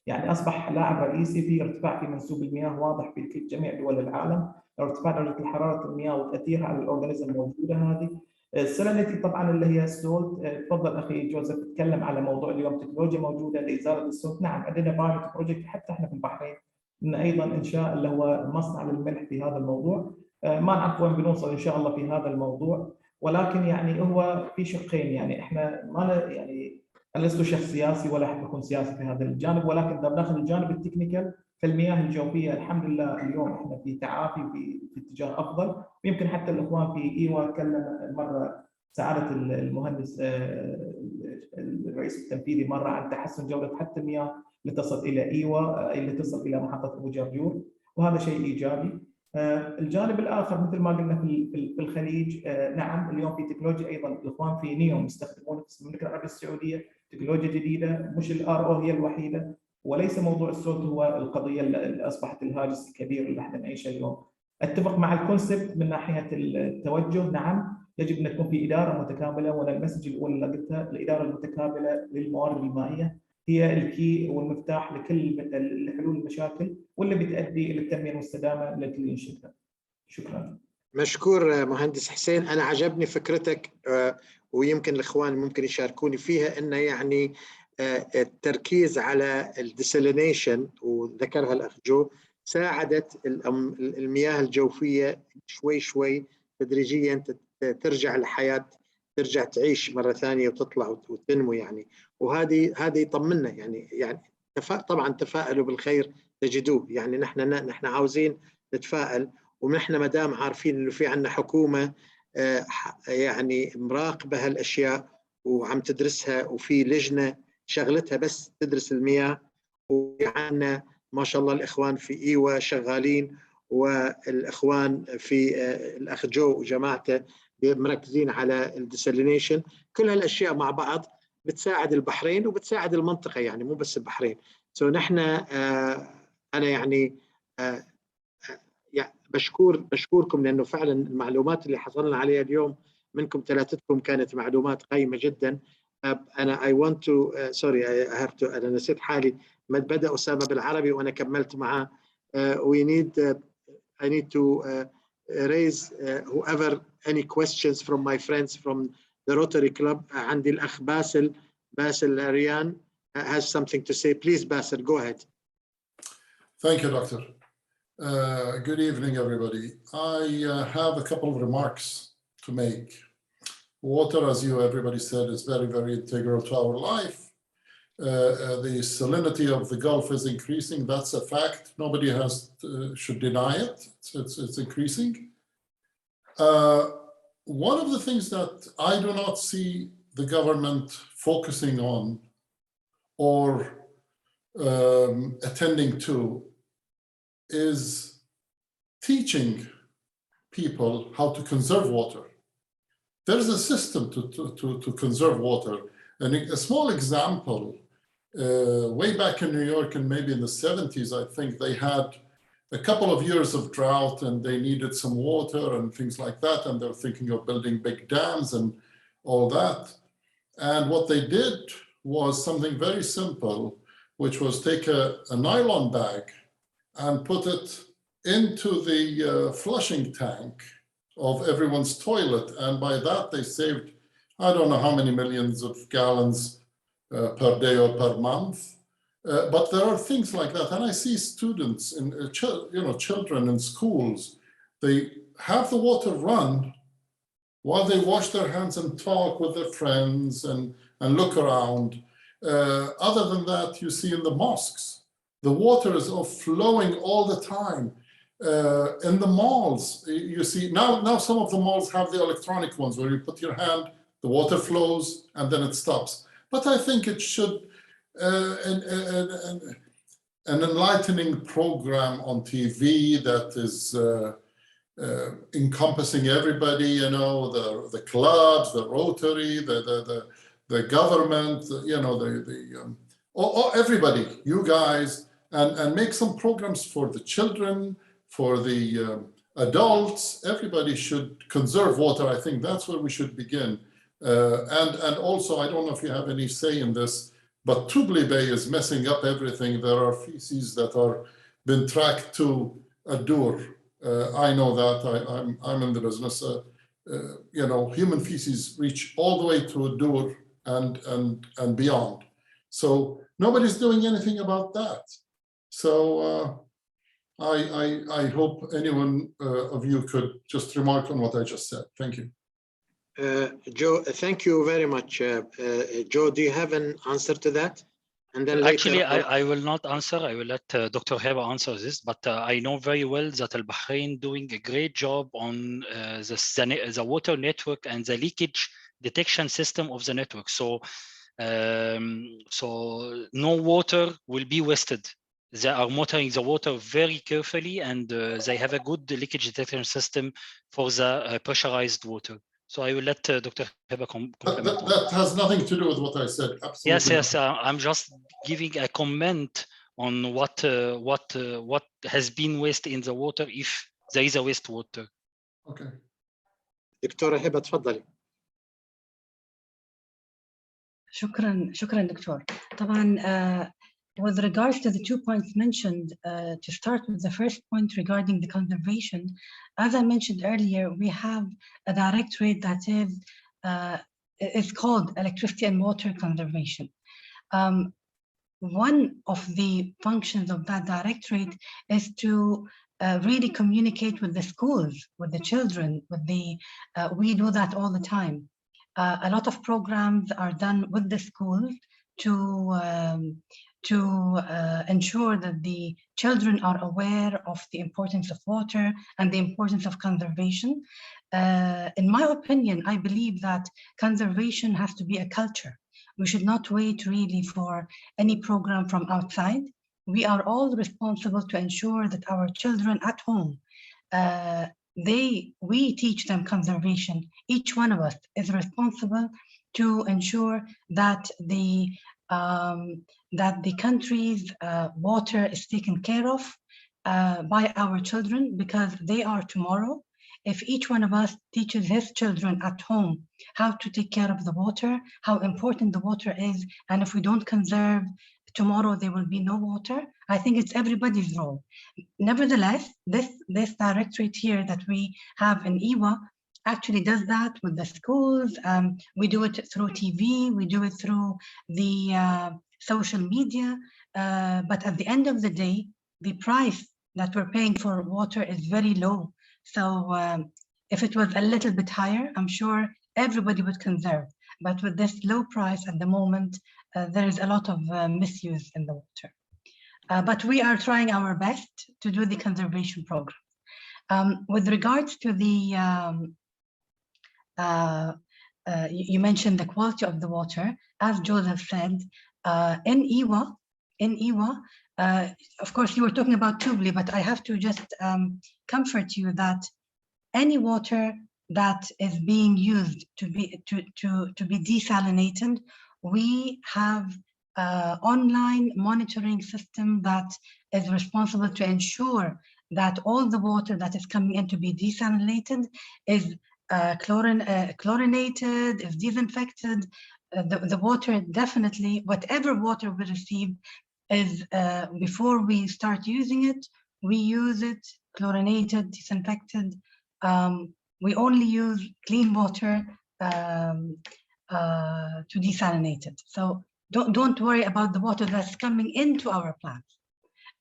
يعني اصبح لاعب رئيسي في ارتفاع في منسوب المياه واضح في جميع دول العالم. ارتفاع درجه الحراره المياه وتاثيرها على الاورجانيزم الموجوده هذه السالينيتي طبعا اللي هي السولت. تفضل اخي جوزيف تكلم على موضوع اليوم تكنولوجيا موجوده لازاله السولت. نعم عندنا بايلوت بروجكت حتى احنا في البحرين ان ايضا انشاء اللي هو مصنع للملح في هذا الموضوع. ما نعرف وين بنوصل ان شاء الله في هذا الموضوع، ولكن يعني هو في شقين. يعني احنا ما يعني انا لست شخص سياسي ولا احب اكون سياسي في هذا الجانب، ولكن اذا بناخذ الجانب التكنيكال في المياه الجوفيه الحمد لله اليوم احنا في تعافي في اتجاه افضل. ويمكن حتى الاخوان في ايوا تكلم مره سعاده المهندس الرئيس التنفيذي مره عن تحسن جوده حتى المياه اللي تصل الى ايوا اللي تصل الى محطه ابو جرجور، وهذا شيء ايجابي. الجانب الاخر مثل ما قلنا في الخليج، نعم اليوم في تكنولوجيا ايضا الاخوان في نيوم يستخدمون في المملكه العربيه السعوديه تكنولوجيا جديده، مش الار او هي الوحيده، وليس موضوع الصوت هو القضيه اللي اصبحت الهاجس الكبير اللي احنا نعيشه اليوم. اتفق مع الكونسبت من ناحيه التوجه، نعم يجب ان تكون في اداره متكامله، وانا المسج الاولى اللي قلتها الاداره المتكامله للموارد المائيه هي الكي والمفتاح لكل حلول المشاكل واللي بتؤدي الى التنميه المستدامه لكل الشركات. شكرا. مشكور مهندس حسين. انا عجبني فكرتك ويمكن الاخوان ممكن يشاركوني فيها، انه يعني التركيز على الديسالينيشن وذكرها الاخ جو ساعدت المياه الجوفيه شوي شوي تدريجيا ترجع لحياه، ترجع تعيش مره ثانيه وتطلع وتنمو يعني. وهذه يطمنا يعني طبعا تفائلوا بالخير تجدوه. يعني نحن عاوزين نتفائل، ونحن ما دام عارفين انه في عندنا حكومه يعني مراقبه هالاشياء وعم تدرسها، وفي لجنه شغلتها بس تدرس المياه، وعندنا ما شاء الله الاخوان في ايوا شغالين، والاخوان في الاخ جو وجماعته مركزين على الديسالينيشن. كل هالاشياء مع بعض بتساعد البحرين وبتساعد المنطقه، يعني مو بس البحرين. نحن انا يعني بشكركم لانه فعلا المعلومات اللي حصلنا عليها اليوم منكم ثلاثتكم كانت معلومات قيمه جدا. انا I want to sorry I have to انا نسيت حالي ما بدا اسامه بالعربي وانا كملت معاه. I need to raise whoever any questions from my friends from the Rotary Club. عندي الاخ باسل ريان has something to say. Please Basil, go ahead. Thank you, Doctor. Good evening, everybody. I have a couple of remarks to make. Water, as everybody said, is very, very integral to our life. The salinity of the Gulf is increasing. That's a fact. Nobody should deny it. It's increasing. One of the things that I do not see the government focusing on or attending to is teaching people how to conserve water. There's a system to conserve water. And a small example, way back in New York and maybe in the 70s, I think they had a couple of years of drought and they needed some water and things like that. And they were thinking of building big dams and all that. And what they did was something very simple, which was take a nylon bag and put it into the flushing tank of everyone's toilet. And by that, they saved, I don't know how many millions of gallons per day or per month. But there are things like that. And I see students, children in schools, they have the water run while they wash their hands and talk with their friends and look around. Other than that, you see in the mosques, the water is flowing all the time. In the malls, you see, now some of the malls have the electronic ones where you put your hand, the water flows, and then it stops. But I think it should, an enlightening program on TV that is encompassing everybody, the clubs, the Rotary, the government, everybody, you guys, and make some programs for the children, for the adults. Everybody should conserve water. I think that's where we should begin. And also, I don't know if you have any say in this, but Tubli Bay is messing up everything. There are feces that are been tracked to Adur. I know that. I'm in the business. human feces reach all the way to Dur and beyond. So nobody's doing anything about that. So I hope anyone of you could just remark on what I just said. Thank you. Joe, thank you very much. Joe, do you have an answer to that? And then actually, later, I will not answer. I will let Dr. Hiba answer this, but I know very well that Bahrain doing a great job on the water network and the leakage detection system of the network. So, so no water will be wasted. They are monitoring the water very carefully, and they have a good leakage detection system for the pressurized water. So I will let Dr. Hiba comment. That has nothing to do with what I said. Absolutely. Yes. I'm just giving a comment on what has been waste in the water, if there is a wastewater. Okay. دكتورة هبة تفضلي. شكرا دكتور. طبعا with regards to the 2 points mentioned, to start with the first point regarding the conservation, as I mentioned earlier, we have a directorate that is called Electricity and Water Conservation. One of the functions of that directorate is to really communicate with the schools, with the children, we do that all the time. A lot of programs are done with the schools to ensure that the children are aware of the importance of water and the importance of conservation. In my opinion, I believe that conservation has to be a culture. We should not wait really for any program from outside. We are all responsible to ensure that our children at home, we teach them conservation. Each one of us is responsible to ensure that the country's water is taken care of by our children, because they are tomorrow. If each one of us teaches his children at home how to take care of the water, how important the water is, and if we don't conserve, tomorrow there will be no water, I think it's everybody's role. Nevertheless, this directorate here that we have in IWA actually does that with the schools. We do it through TV, we do it through the social media, but at the end of the day, the price that we're paying for water is very low. So if it was a little bit higher, I'm sure everybody would conserve. But with this low price at the moment, there is a lot of misuse in the water. But we are trying our best to do the conservation program. With regards to the you mentioned the quality of the water. As Joseph said, in IWA, of course, you were talking about Tubli, but I have to just comfort you that any water that is being used to be desalinated, we have online monitoring system that is responsible to ensure that all the water that is coming in to be desalinated is chlorinated, is disinfected. The water, definitely, whatever water we receive is, before we start using it, we use it chlorinated, disinfected. We only use clean water to desalinate it. So don't worry about the water that's coming into our plants.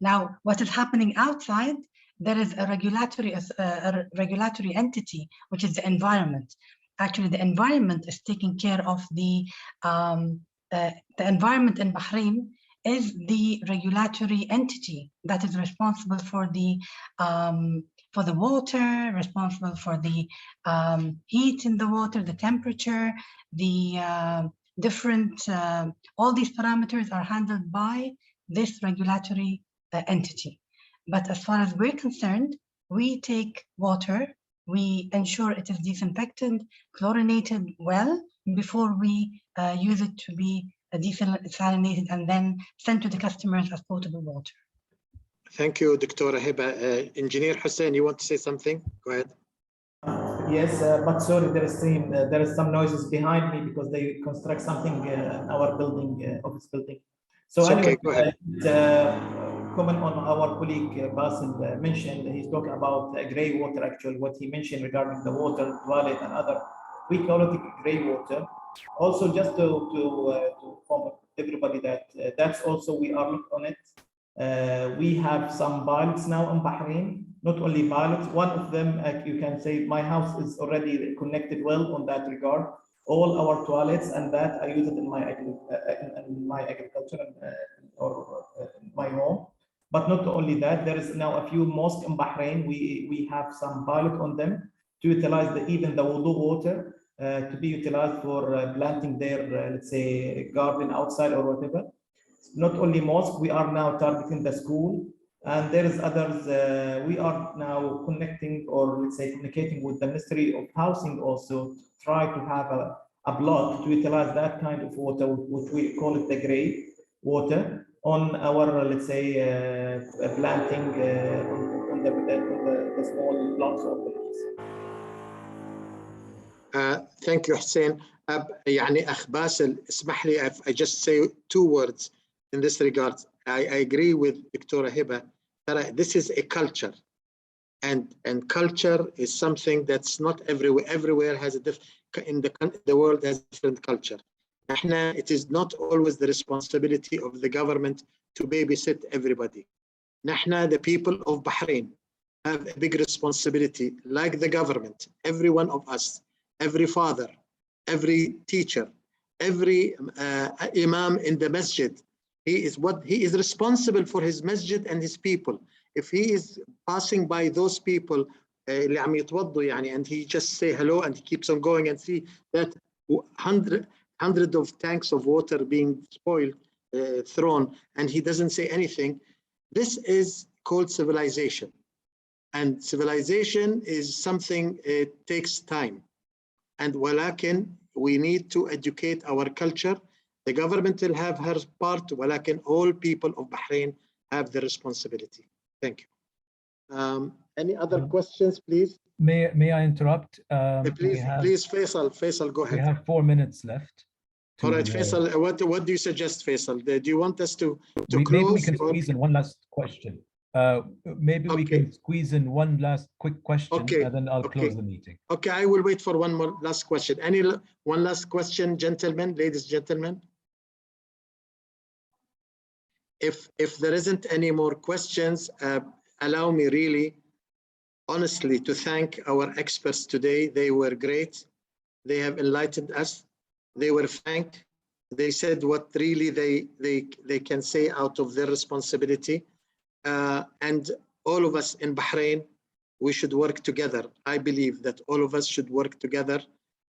Now, what is happening outside, there is a regulatory entity, which is the environment. Actually, the environment is taking care of the environment in Bahrain is the regulatory entity that is responsible for the water, responsible for the heat in the water, the temperature, the different, all these parameters are handled by this regulatory entity. But as far as we're concerned, we take water, we ensure it is disinfected, chlorinated well before we use it to be desalinated and then sent to the customers as potable water. Thank you, Dr. Hiba. Engineer Hussain, you want to say something? Go ahead. Yes, but sorry, there is some noises behind me because they construct something in our building, office building. So it's anyway, okay, go ahead. comment on our colleague Basil mentioned. He's talking about gray water. Actually, what he mentioned regarding the water, toilet, and other, we call it gray water. Also, just to inform everybody that that's also we are looking on it. We have some pilots now in Bahrain. Not only pilots, one of them, you can say, my house is already connected well on that regard. All our toilets and that I use it in my agriculture or in my home. But not only that, there is now a few mosques in Bahrain. We have some pilot on them to utilize even the wudu water to be utilized for planting their, let's say, garden outside or whatever. Not only mosque, we are now targeting the school, and there is others. We are now connecting, or let's say communicating with the Ministry of Housing also, to try to have a block to utilize that kind of water, which we call it the gray water, on our, let's say, planting on the small blocks of villages. Thank you, Hussain. يعني أخ باسل, اسمح لي, I just say 2 words in this regard. I agree with Dr. Hiba. This is a culture, and culture is something that's not everywhere. Everywhere has a in the world has a different culture. It is not always the responsibility of the government to babysit everybody. The people of Bahrain have a big responsibility, like the government. Every one of us, every father, every teacher, every imam in the masjid, he is responsible for his masjid and his people. If he is passing by those people and he just say hello and he keeps on going and see that hundred of tanks of water being spoiled, thrown, and he doesn't say anything, this is called civilization. And civilization is something, it takes time. And walakin, we need to educate our culture. The government will have her part, walakin all people of Bahrain have the responsibility. Thank you. Any other questions, please? May I interrupt? Please, Faisal, go ahead. We have 4 minutes left. All right, Faisal, what do you suggest, Faisal? Do you want us to close? Maybe we can squeeze in one last question. Maybe we can squeeze in one last quick question, and then I'll close the meeting. Okay, I will wait for one more last question. One last question, gentlemen, ladies, gentlemen? If there isn't any more questions, allow me really, honestly, to thank our experts today. They were great. They have enlightened us. They were frank. They said what really they can say out of their responsibility. And all of us in Bahrain, we should work together. I believe that all of us should work together,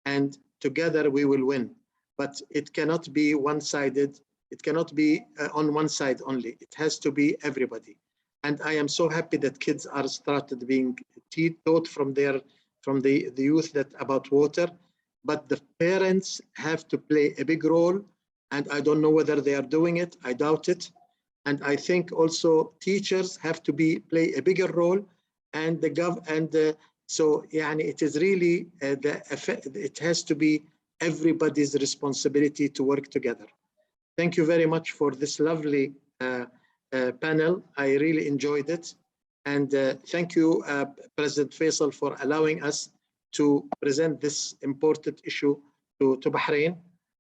and together we will win. But it cannot be one-sided. It cannot be on one side only. It has to be everybody. And I am so happy that kids are started being taught from the youth that about water. But the parents have to play a big role, and I don't know whether they are doing it. I doubt it. And I think also teachers have to play a bigger role, and so it is really it has to be everybody's responsibility to work together. Thank you very much for this lovely panel. I really enjoyed it, and thank you, President Faisal, for allowing us to present this important issue to Bahrain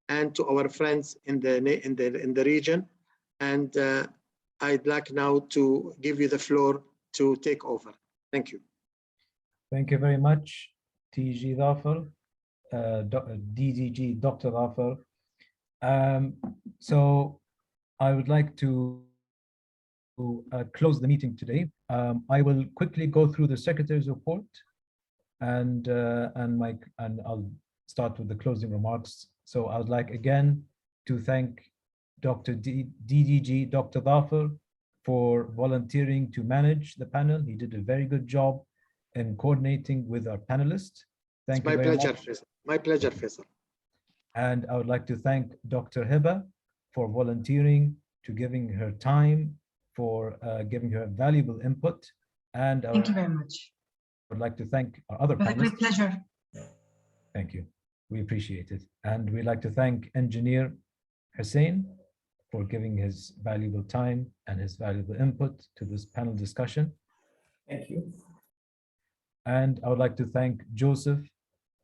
and to our friends in the region. And I'd like now to give you the floor to take over. Thank you. Thank you very much, TG Dhafer, DDG Dr. Dhafer. So I would like to close the meeting today. I will quickly go through the Secretary's report, and I'll start with the closing remarks. So I would like again to thank Dr. DDG Dr. Dhafer for volunteering to manage the panel. He did a very good job in coordinating with our panelists. Thank you very much. My pleasure, Faisal. And I would like to thank Dr. Hiba for volunteering, to giving her time, for giving her valuable input. And thank you very much. I would like to thank our other panelists. It was a great pleasure. Thank you. We appreciate it. And we'd like to thank Engineer Hussain for giving his valuable time and his valuable input to this panel discussion. Thank you. And I would like to thank Joseph,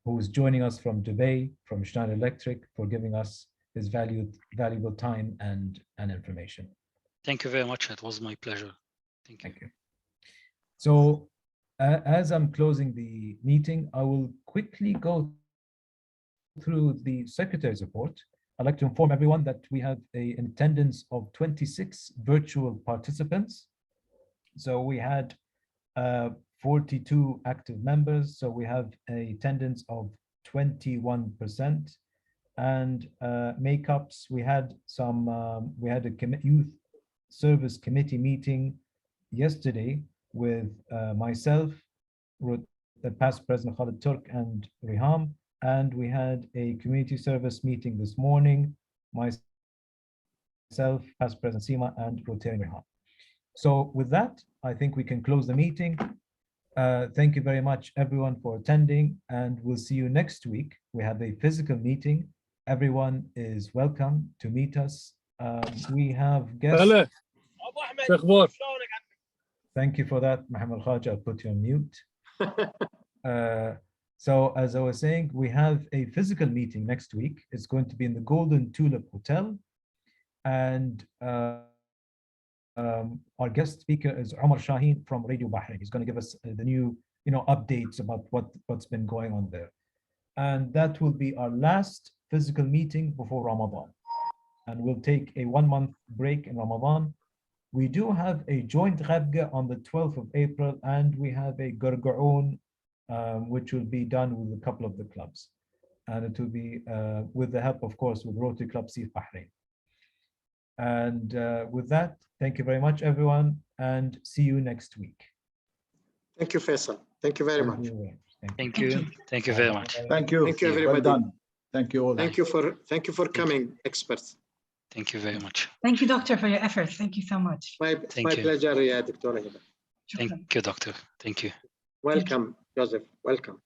who is joining us from Dubai, from Schneider Electric, for giving us his valuable time and information. Thank you very much. It was my pleasure. Thank you. Thank you. So as I'm closing the meeting, I will quickly go through the Secretary's report. I'd like to inform everyone that we have an attendance of 26 virtual participants. So we had 42 active members. So we have a attendance of 21%. And makeups, we had a youth service committee meeting yesterday with myself, the past President Khalid Turk and Riham, and we had a community service meeting this morning, myself, past President Seema, and Rotarian Riham. So with that, I think we can close the meeting. Thank you very much, everyone, for attending, and we'll see you next week. We have a physical meeting. Everyone is welcome to meet us. We have guests. Thank you for that, Mohammed Khaja. I'll put you on mute. So as I was saying, we have a physical meeting next week. It's going to be in the Golden Tulip Hotel. And our guest speaker is Omar Shaheen from Radio Bahrain. He's going to give us the new, updates about what's been going on there. And that will be our last physical meeting before Ramadan. And we'll take a 1-month break in Ramadan. We do have a joint Ghabga on the 12th of April, and we have a Gargaoon, which will be done with a couple of the clubs. And it will be with the help, of course, with Rotary Club Seef Bahrain. And with that, thank you very much, everyone, and see you next week. Thank you, Faisal. Thank you very much. Thank you. Thank you very much. Thank you. Thank you, everybody. Well done. Thank you all. Thank you for coming, experts. Thank you very much. Thank you, Doctor, for your efforts. Thank you so much. My pleasure, Dr. Hiba. Thank you, Doctor. Thank you. Welcome, Joseph. Welcome.